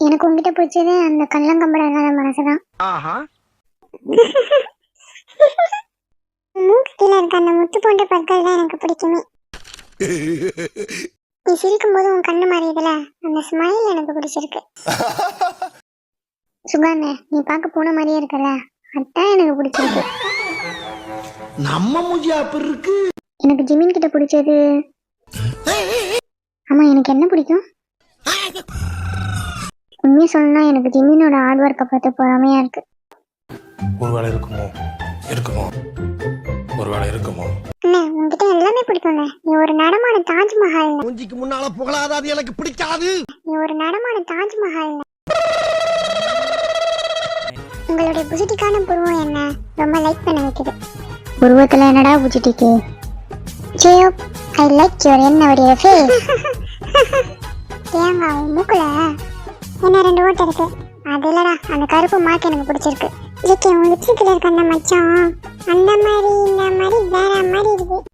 எனக்கு உங்ககிட்ட பிடிச்சது அந்த கள்ளங்கம்படம் இல்லாத மனசுதான். மூக்கு கீழே இருக்க அந்த முத்து போன்ற பற்கள் தான் எனக்கு பிடிக்குமே. நீ சிரிக்கும் போது உன் கண்ணு மாறியதுல அந்த ஸ்மைல் எனக்கு பிடிச்சிருக்கு. சுகானே, நீ பார்க்க போன மாதிரியே இருக்கல, அதான் எனக்கு பிடிச்சிருக்கு. நம்ம மூஞ்சியா அப்படி இருக்கு. எனக்கு ஜிமின் கிட்ட பிடிச்சது, ஆமா எனக்கு என்ன பிடிக்கும் உண்மையை சொல்லணும்னா எனக்கு ஜிமினோட ஹார்ட் ஒர்க்கை பார்த்து பொறாமையா இருக்கு. ஒருவேளை இருக்குமோ ஒருவேளை இருக்குமோ. அண்ணே, உங்ககிட்ட எல்லாமே பிடிக்கும்ண்ணே. நீ ஒரு நடமான தாஜ்மஹால். மூஞ்சிக்கு முன்னால புகழாத, அது எனக்கு பிடிக்காது. நீ ஒரு நடமான தாஜ்மஹால். உங்களுடைய புஜிட்டிக்கான புருவம் என்ன ரொம்ப லைக் பண்ண வைக்குது. புருவத்துல என்னடா புஜிட்டிக்கு? ஜேப், ஐ லைக் யுவர் என்னுடைய ஃபேஸ். ஏங்க உன் மூக்குல என்ன 2 ஓட்டை இருக்கு? அது இல்லடா, அந்த கருப்பு மார்க் எனக்கு பிடிச்சிருக்கு. ஜிக்கே, உன் லிப்ஸ்டிக்ல இருக்க அந்த மச்சான் அந்த